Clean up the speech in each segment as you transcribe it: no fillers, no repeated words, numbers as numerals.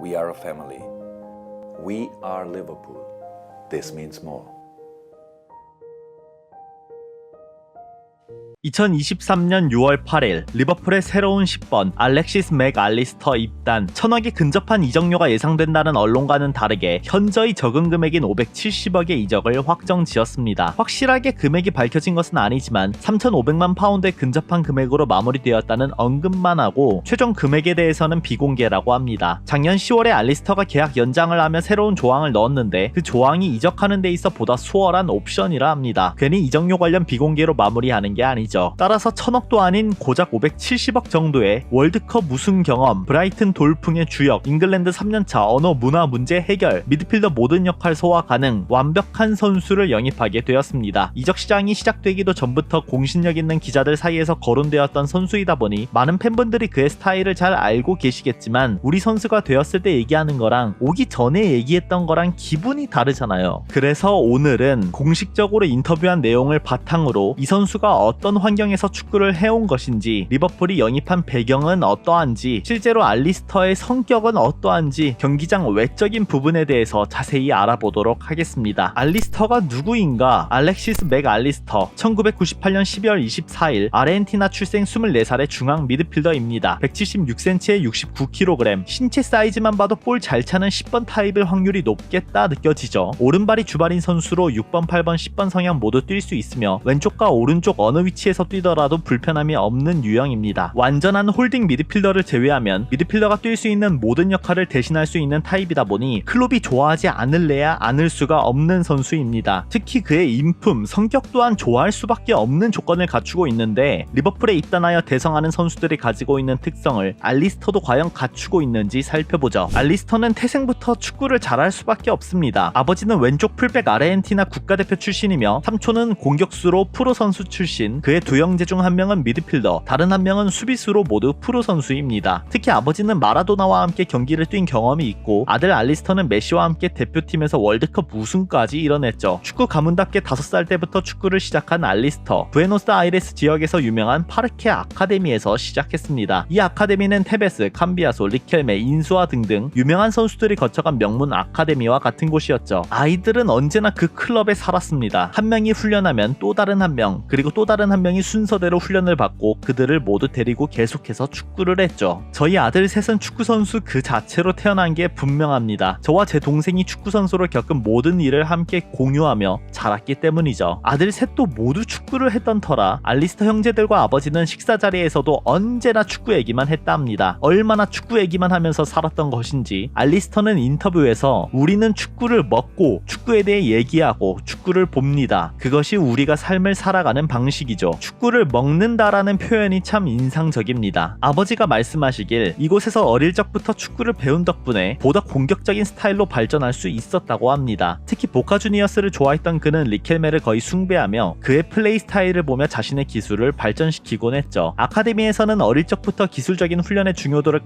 We are a family. We are Liverpool. This means more. 2023년 6월 8일 리버풀의 새로운 10번 알렉시스 맥 알리스터 입단. 1000억에 근접한 이적료가 예상된다는 언론과는 다르게 현저히 적은 금액인 570억의 이적을 확정지었습니다. 확실하게 금액이 밝혀진 것은 아니지만 3,500만 파운드에 근접한 금액으로 마무리되었다는 언급만 하고 최종 금액에 대해서는 비공개라고 합니다. 작년 10월에 알리스터가 계약 연장을 하며 새로운 조항을 넣었는데 그 조항이 이적하는 데 있어 보다 수월한 옵션이라 합니다. 괜히 이적료 관련 비공개로 마무리하는 게 아니죠. 따라서 1000억도 아닌 고작 570억 정도의 월드컵 우승 경험, 브라이튼 돌풍의 주역, 잉글랜드 3년차, 언어 문화 문제 해결, 미드필더 모든 역할 소화 가능, 완벽한 선수를 영입하게 되었습니다. 이적 시장이 시작되기도 전부터 공신력 있는 기자들 사이에서 거론되었던 선수이다 보니 많은 팬분들이 그의 스타일을 잘 알고 계시겠지만 우리 선수가 되었을 때 얘기하는 거랑 오기 전에 얘기했던 거랑 기분이 다르잖아요. 그래서 오늘은 공식적으로 인터뷰한 내용을 바탕으로 이 선수가 어떤 환경에서 축구를 해온 것인지, 리버풀이 영입한 배경은 어떠한지, 실제로 알리스터의 성격은 어떠한지 경기장 외적인 부분에 대해서 자세히 알아보도록 하겠습니다. 알리스터가 누구인가? 알렉시스 맥 알리스터 1998년 12월 24일 아르헨티나 출생 24살의 중앙 미드필더입니다. 176cm에 69kg, 신체 사이즈만 봐도 볼 잘 차는 10번 타입일 확률이 높겠다 느껴지죠. 오른발이 주발인 선수로 6번, 8번, 10번 성향 모두 뛸 수 있으며 왼쪽과 오른쪽 어느 위치에서 뛰더라도 불편함이 없는 유형입니다. 완전한 홀딩 미드필더를 제외하면 미드필더가 뛸 수 있는 모든 역할을 대신할 수 있는 타입이다 보니 클롭이 좋아하지 않을래야 않을 수가 없는 선수입니다. 특히 그의 인품, 성격 또한 좋아할 수밖에 없는 조건을 갖추고 있는데 리버풀에 입단하여 대성하는 선수들이 가지고 있는 특성을 알리스터도 과연 갖추고 있는지 살펴보죠. 알리스터는 태생부터 축구를 잘할 수밖에 없습니다. 아버지는 왼쪽 풀백 아르헨티나 국가대표 출신이며 삼촌은 공격수로 프로 선수 출신, 그의 두 형제 중 한 명은 미드필더, 다른 한 명은 수비수로 모두 프로 선수입니다. 특히 아버지는 마라도나와 함께 경기를 뛴 경험이 있고 아들 알리스터는 메시와 함께 대표팀에서 월드컵 우승까지 이뤄냈죠. 축구 가문답게 5살 때부터 축구를 시작한 알리스터, 부에노스아이레스 지역에서 유명한 파르케 아카데미에서 시작했습니다. 이 아카데미는 테베스, 캄비아소, 리켈메, 인수아 등등 유명한 선수들이 거쳐간 명문 아카데미와 같은 곳이었죠. 아이들은 언제나 그 클럽에 살았습니다. 한 명이 훈련하면 또 다른 한 명, 그리고 또 다른 한 명이 순서대로 훈련을 받고 그들을 모두 데리고 계속해서 축구를 했죠. 저희 아들 셋은 축구선수 그 자체로 태어난 게 분명합니다. 저와 제 동생이 축구선수로 겪은 모든 일을 함께 공유하며 자랐기 때문이죠. 아들 셋도 모두 축구를 했던 터라 알리스터 형제들과 아버지는 식사 자리에서도 언제나 축구 얘기만 했다 합니다. 얼마나 축구 얘기만 하면서 살았던 것인지 알리스터는 인터뷰에서 우리는 축구를 먹고 축구에 대해 얘기하고 축구를 봅니다. 그것이 우리가 삶을 살아가는 방식이죠. 축구를 먹는다라는 표현이 참 인상적입니다. 아버지가 말씀하시길 이곳에서 어릴 적부터 축구를 배운 덕분에 보다 공격적인 스타일로 발전할 수 있었다고 합니다. 특히 보카 주니어스를 좋아했던 그는 리켈메를 거의 숭배하며 그의 플레이 스타일을 보며 자신의 기술을 발전시키곤 했죠. 아카데미에서는 어릴 적부터 기술적인 훈련의 중요도를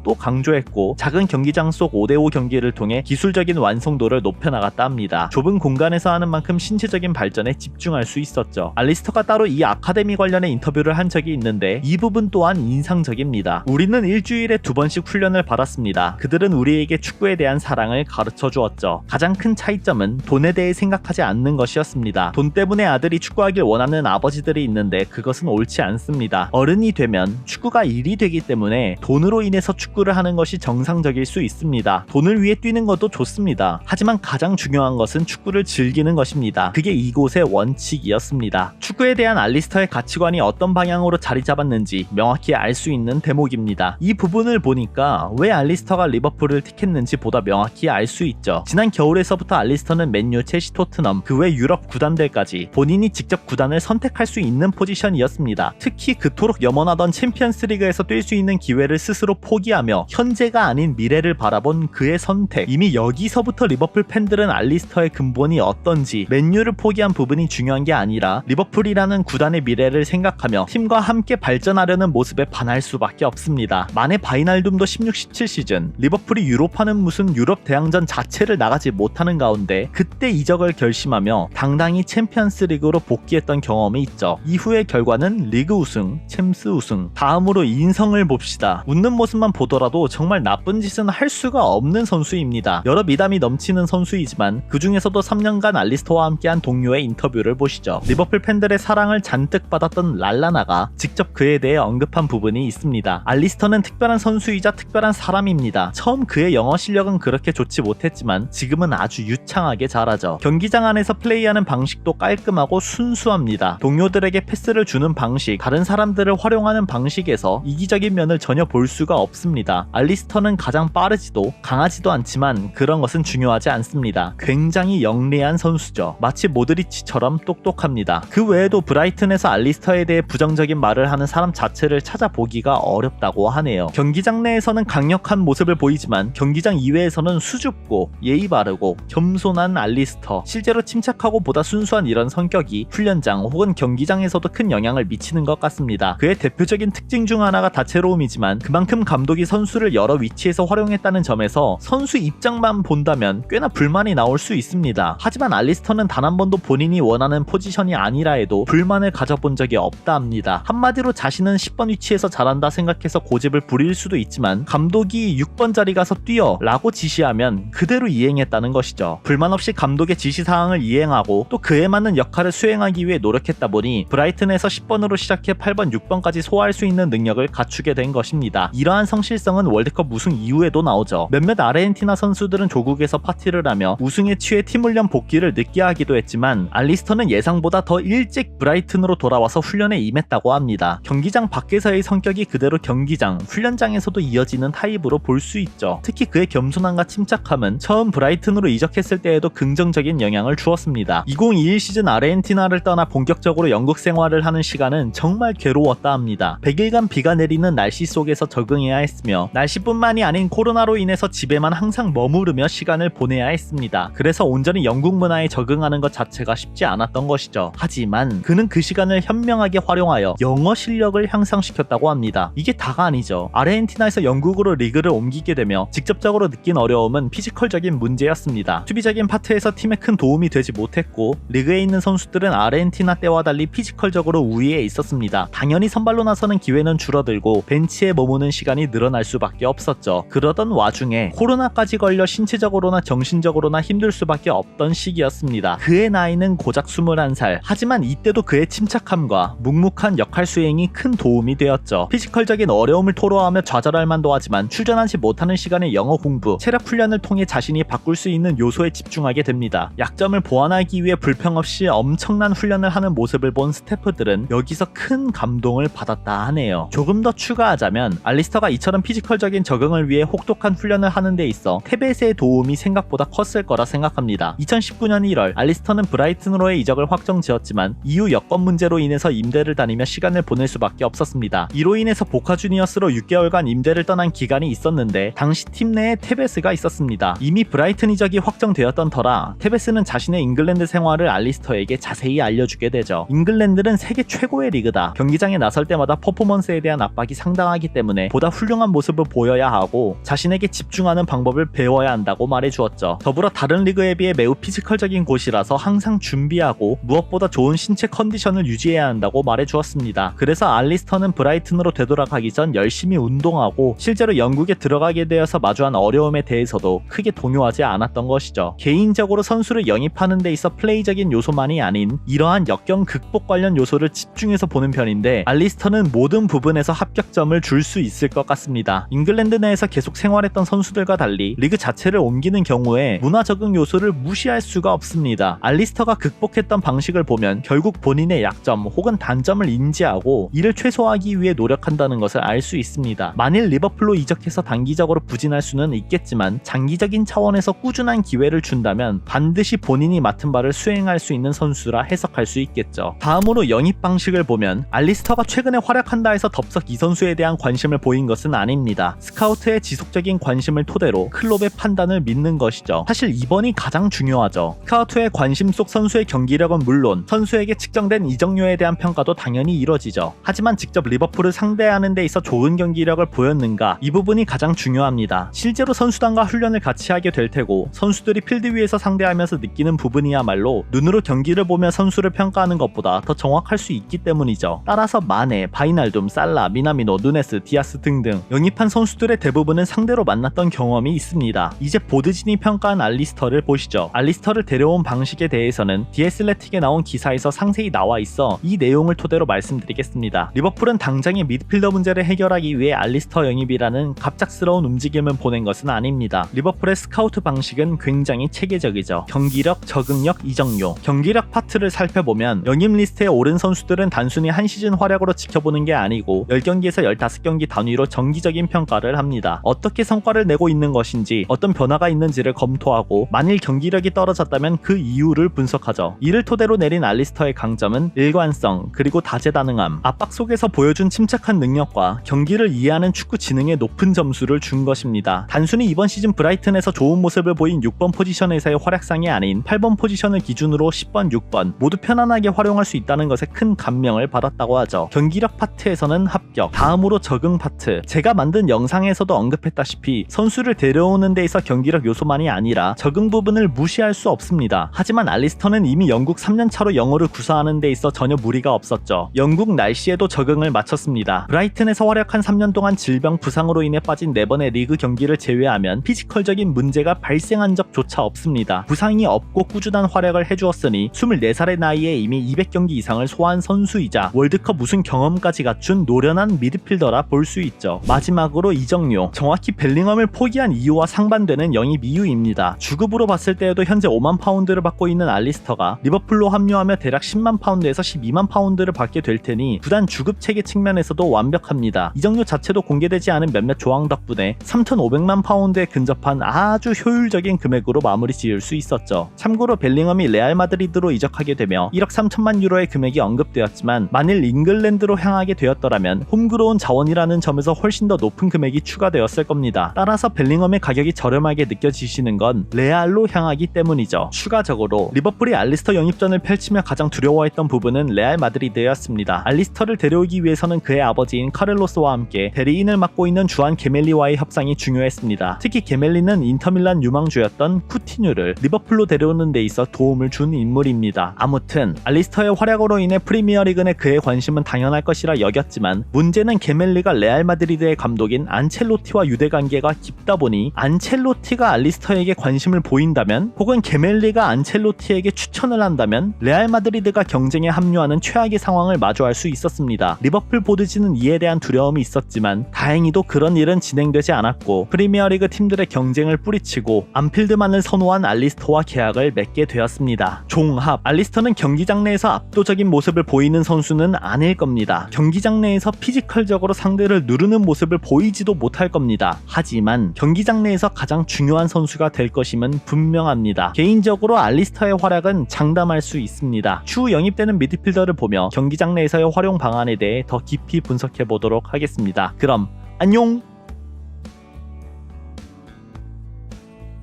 또 강조했고 작은 경기장 속 5대5 경기를 통해 기술적인 완성도를 높여나갔다 합니다. 좁은 공간에서 하는 만큼 신체적인 발전에 집중할 수 있었죠. 알리스터가 따로 이 아카데미 관련의 인터뷰를 한 적이 있는데 이 부분 또한 인상적입니다. 우리는 일주일에 2번씩 훈련을 받았습니다. 그들은 우리에게 축구에 대한 사랑을 가르쳐 주었죠. 가장 큰 차이점은 돈에 대해 생각하지 않는 것이었습니다. 돈 때문에 아들이 축구하길 원하는 아버지들이 있는데 그것은 옳지 않습니다. 어른이 되면 축구가 일이 되기 때문에 돈으로 인해서 축구를 하는 것이 정상적일 수 있습니다. 돈을 위해 뛰는 것도 좋습니다. 하지만 가장 중요한 것은 축구를 즐기는 것입니다. 그게 이곳의 원칙이었습니다. 축구에 대한 알리스터의 가치관이 어떤 방향으로 자리 잡았는지 명확히 알 수 있는 대목입니다. 이 부분을 보니까 왜 알리스터가 리버풀을 택했는지 보다 명확히 알 수 있죠. 지난 겨울에서부터 알리스터는 맨유, 첼시, 토트넘, 그 외 유럽 구단들까지 본인이 직접 구단을 선택할 수 있는 포지션이었습니다. 특히 그토록 염원하던 챔피언스 리그에서 뛸 수 있는 기회를 스스로 포기하며 현재가 아닌 미래를 바라본 그의 선택. 이미 여기서부터 리버풀 팬들은 알리스터의 근본이 어떤지, 맨유를 포기한 부분이 중요한 게 아니라 리버풀이라는 구단 구단의 미래를 생각하며 팀과 함께 발전하려는 모습에 반할 수밖에 없습니다. 만에 바이날둠도 16-17 시즌 리버풀이 유로파는 무슨 유럽 대항전 자체를 나가지 못하는 가운데 그때 이적을 결심하며 당당히 챔피언스 리그로 복귀했던 경험이 있죠. 이후의 결과는 리그 우승, 챔스 우승. 다음으로 인성을 봅시다. 웃는 모습만 보더라도 정말 나쁜 짓은 할 수가 없는 선수입니다. 여러 미담이 넘치는 선수이지만 그 중에서도 3년간 알리스터와 함께한 동료의 인터뷰를 보시죠. 리버풀 팬들의 사랑을 잔뜩 받았던 랄라나가 직접 그에 대해 언급한 부분이 있습니다. 알리스터는 특별한 선수이자 특별한 사람입니다. 처음 그의 영어 실력은 그렇게 좋지 못했지만 지금은 아주 유창하게 잘하죠. 경기장 안에서 플레이하는 방식도 깔끔하고 순수합니다. 동료들에게 패스를 주는 방식, 다른 사람들을 활용하는 방식에서 이기적인 면을 전혀 볼 수가 없습니다. 알리스터는 가장 빠르지도 강하지도 않지만 그런 것은 중요하지 않습니다. 굉장히 영리한 선수죠. 마치 모드리치처럼 똑똑합니다. 그 외에도 브라이튼에서 알리스터에 대해 부정적인 말을 하는 사람 자체를 찾아보기가 어렵다고 하네요. 경기장 내에서는 강력한 모습을 보이지만 경기장 이외에서는 수줍고 예의 바르고 겸손한 알리스터. 실제로 침착하고 보다 순수한 이런 성격이 훈련장 혹은 경기장에서도 큰 영향을 미치는 것 같습니다. 그의 대표적인 특징 중 하나가 다채로움이지만 그만큼 감독이 선수를 여러 위치에서 활용했다는 점에서 선수 입장만 본다면 꽤나 불만이 나올 수 있습니다. 하지만 알리스터는 단 한 번도 본인이 원하는 포지션이 아니라 해도 불만을 가져본 적이 없다 합니다. 한마디로 자신은 10번 위치에서 잘한다 생각해서 고집을 부릴 수도 있지만 감독이 6번 자리 가서 뛰어 라고 지시하면 그대로 이행했다는 것이죠. 불만 없이 감독의 지시사항을 이행하고 또 그에 맞는 역할을 수행하기 위해 노력했다 보니 브라이튼에서 10번으로 시작해 8번, 6번까지 소화할 수 있는 능력을 갖추게 된 것입니다. 이러한 성실성은 월드컵 우승 이후에도 나오죠. 몇몇 아르헨티나 선수들은 조국에서 파티를 하며 우승에 취해 팀 훈련 복귀를 늦게 하기도 했지만 알리스터는 예상보다 더 일찍 브라이튼으로 돌아와서 훈련에 임했다고 합니다. 경기장 밖에서의 성격이 그대로 경기장, 훈련장에서도 이어지는 타입으로 볼 수 있죠. 특히 그의 겸손함과 침착함은 처음 브라이튼으로 이적했을 때에도 긍정적인 영향을 주었습니다. 2021 시즌 아르헨티나를 떠나 본격적으로 영국 생활을 하는 시간은 정말 괴로웠다 합니다. 100일간 비가 내리는 날씨 속에서 적응해야 했으며 날씨뿐만이 아닌 코로나로 인해서 집에만 항상 머무르며 시간을 보내야 했습니다. 그래서 온전히 영국 문화에 적응하는 것 자체가 쉽지 않았던 것이죠. 하지만 그는 그 시간을 현명하게 활용하여 영어 실력을 향상시켰다고 합니다. 이게 다가 아니죠. 아르헨티나에서 영국으로 리그를 옮기게 되며 직접적으로 느낀 어려움은 피지컬적인 문제였습니다. 수비적인 파트에서 팀에 큰 도움이 되지 못했고 리그에 있는 선수들은 아르헨티나 때와 달리 피지컬적으로 우위에 있었습니다. 당연히 선발로 나서는 기회는 줄어들고 벤치에 머무는 시간이 늘어날 수밖에 없었죠. 그러던 와중에 코로나까지 걸려 신체적으로나 정신적으로나 힘들 수밖에 없던 시기였습니다. 그의 나이는 고작 21살. 하지만 이때도 그의 침착함과 묵묵한 역할 수행이 큰 도움이 되었죠. 피지컬적인 어려움을 토로하며 좌절할 만도 하지만 출전하지 못하는 시간에 영어 공부, 체력 훈련을 통해 자신이 바꿀 수 있는 요소에 집중하게 됩니다. 약점을 보완하기 위해 불평 없이 엄청난 훈련을 하는 모습을 본 스태프들은 여기서 큰 감동을 받았다 하네요. 조금 더 추가하자면 알리스터가 이처럼 피지컬적인 적응을 위해 혹독한 훈련을 하는 데 있어 테벳의 도움이 생각보다 컸을 거라 생각합니다. 2019년 1월 알리스터는 브라이튼으로의 이적을 확정지었지만 이후 여권 문제로 인해서 임대를 다니며 시간을 보낼 수밖에 없었습니다. 이로 인해서 보카 주니어스로 6개월간 임대를 떠난 기간이 있었는데 당시 팀 내에 테베스가 있었습니다. 이미 브라이튼 이적이 확정되었던 터라 테베스는 자신의 잉글랜드 생활을 알리스터에게 자세히 알려주게 되죠. 잉글랜드는 세계 최고의 리그다. 경기장에 나설 때마다 퍼포먼스에 대한 압박이 상당하기 때문에 보다 훌륭한 모습을 보여야 하고 자신에게 집중하는 방법을 배워야 한다고 말해주었죠. 더불어 다른 리그에 비해 매우 피지컬적인 곳이라서 항상 준비하고 무엇보다 좋은 신체 컨디션을 유지해야 한다고 말해주었습니다. 그래서 알리스터는 브라이튼으로 되돌아가기 전 열심히 운동하고 실제로 영국에 들어가게 되어서 마주한 어려움에 대해서도 크게 동요하지 않았던 것이죠. 개인적으로 선수를 영입하는 데 있어 플레이적인 요소만이 아닌 이러한 역경 극복 관련 요소를 집중해서 보는 편인데 알리스터는 모든 부분에서 합격점을 줄 수 있을 것 같습니다. 잉글랜드 내에서 계속 생활했던 선수들과 달리 리그 자체를 옮기는 경우에 문화 적응 요소를 무시할 수가 없습니다. 알리스터가 극복했던 방식을 보면 결국 본인의 약점 혹은 단점을 인지하고 이를 최소화하기 위해 노력한다는 것을 알 수 있습니다. 만일 리버풀로 이적해서 단기적으로 부진할 수는 있겠지만 장기적인 차원에서 꾸준한 기회를 준다면 반드시 본인이 맡은 바를 수행할 수 있는 선수라 해석할 수 있겠죠. 다음으로 영입 방식을 보면 알리스터가 최근에 활약한다 해서 덥석 이 선수에 대한 관심을 보인 것은 아닙니다. 스카우트의 지속적인 관심을 토대로 클롭의 판단을 믿는 것이죠. 사실 이번이 가장 중요하죠. 스카우트의 관심 속 선수의 경기력은 물론 선수에게 측정된 다른 이적료에 대한 평가도 당연히 이뤄지죠. 하지만 직접 리버풀을 상대하는 데 있어 좋은 경기력을 보였는가, 이 부분이 가장 중요합니다. 실제로 선수단과 훈련을 같이 하게 될 테고 선수들이 필드 위에서 상대하면서 느끼는 부분이야말로 눈으로 경기를 보며 선수를 평가하는 것보다 더 정확할 수 있기 때문이죠. 따라서 마네, 바이날둠, 살라, 미나미노, 누네스, 디아스 등등 영입한 선수들의 대부분은 상대로 만났던 경험이 있습니다. 이제 보드진이 평가한 알리스터를 보시죠. 알리스터를 데려온 방식에 대해서는 디애슬레틱에 나온 기사에서 상세히 나와 있어 이 내용을 토대로 말씀드리겠습니다. 리버풀은 당장의 미드필더 문제를 해결하기 위해 알리스터 영입이라는 갑작스러운 움직임을 보낸 것은 아닙니다. 리버풀의 스카우트 방식은 굉장히 체계적이죠. 경기력, 적응력, 이적료. 경기력 파트를 살펴보면 영입 리스트에 오른 선수들은 단순히 한 시즌 활약으로 지켜보는 게 아니고 10경기에서 15경기 단위로 정기적인 평가를 합니다. 어떻게 성과를 내고 있는 것인지, 어떤 변화가 있는지를 검토하고 만일 경기력이 떨어졌다면 그 이유를 분석하죠. 이를 토대로 내린 알리스터의 강점은 일관성, 그리고 다재다능함, 압박 속에서 보여준 침착한 능력과 경기를 이해하는 축구 지능에 높은 점수를 준 것입니다. 단순히 이번 시즌 브라이튼에서 좋은 모습을 보인 6번 포지션에서의 활약상이 아닌 8번 포지션을 기준으로 10번, 6번 모두 편안하게 활용할 수 있다는 것에 큰 감명을 받았다고 하죠. 경기력 파트에서는 합격. 다음으로 적응 파트. 제가 만든 영상에서도 언급했다시피 선수를 데려오는 데 있어 경기력 요소만이 아니라 적응 부분을 무시할 수 없습니다. 하지만 알리스터는 이미 영국 3년차로 영어를 구사하는 데 있어 전혀 무리가 없었죠. 영국 날씨에도 적응을 마쳤습니다. 브라이튼에서 활약한 3년 동안 질병, 부상으로 인해 빠진 4번의 리그 경기를 제외하면 피지컬적인 문제가 발생한 적조차 없습니다. 부상이 없고 꾸준한 활약을 해주었으니 24살의 나이에 이미 200경기 이상을 소화한 선수이자 월드컵 우승 경험까지 갖춘 노련한 미드필더라 볼 수 있죠. 마지막으로 이적료. 정확히 벨링엄을 포기한 이유와 상반되는 영입 이유입니다. 주급으로 봤을 때에도 현재 5만 파운드를 받고 있는 알리스터가 리버풀로 합류하며 대략 10만 파운드에서 12만 파운드를 받게 될 테니 구단 주급 체계 측면에서도 완벽합니다. 이적료 자체도 공개되지 않은 몇몇 조항 덕분에 3,500만 파운드에 근접한 아주 효율적인 금액으로 마무리 지을 수 있었죠. 참고로 벨링엄이 레알 마드리드로 이적하게 되며 1억 3천만 유로의 금액이 언급되었지만 만일 잉글랜드로 향하게 되었더라면 홈그로운 자원이라는 점에서 훨씬 더 높은 금액이 추가되었을 겁니다. 따라서 벨링엄의 가격이 저렴하게 느껴지시는 건 레알로 향하기 때문이죠. 추가적으로 리버풀이 알리스터 영입전을 펼치며 가장 두려워했던 부분은 레알 마드리드였습니다. 알리스터를 데려오기 위해서는 그의 아버지인 카를로스와 함께 대리인을 맡고 있는 주안 게멜리와의 협상이 중요했습니다. 특히 게멜리는 인터밀란 유망주였던 쿠티뉴를 리버풀로 데려오는 데 있어 도움을 준 인물입니다. 아무튼 알리스터의 활약으로 인해 프리미어리그 내 그의 관심은 당연할 것이라 여겼지만 문제는 게멜리가 레알 마드리드의 감독인 안첼로티와 유대관계가 깊다 보니 안첼로티가 알리스터에게 관심을 보인다면 혹은 게멜리가 안첼로티에게 추천을 한다면 레알 마드리드가 경쟁에 합류하는 최악의 상황을 마주할 수 있었습니다. 리버풀 보드진은 이에 대한 두려움이 있었지만 다행히도 그런 일은 진행되지 않았고 프리미어리그 팀들의 경쟁을 뿌리치고 안필드만을 선호한 알리스터와 계약을 맺게 되었습니다. 종합. 알리스터는 경기장 내에서 압도적인 모습을 보이는 선수는 아닐 겁니다. 경기장 내에서 피지컬적으로 상대를 누르는 모습을 보이지도 못할 겁니다. 하지만 경기장 내에서 가장 중요한 선수가 될 것임은 분명합니다. 개인적으로 알리스터의 활약은 장담할 수 있습니다. 추후 영입되는 미드필더를 보며 경기장 내에서의 활용 방안에 대해 더 깊이 분석해 보도록 하겠습니다. 그럼 안녕!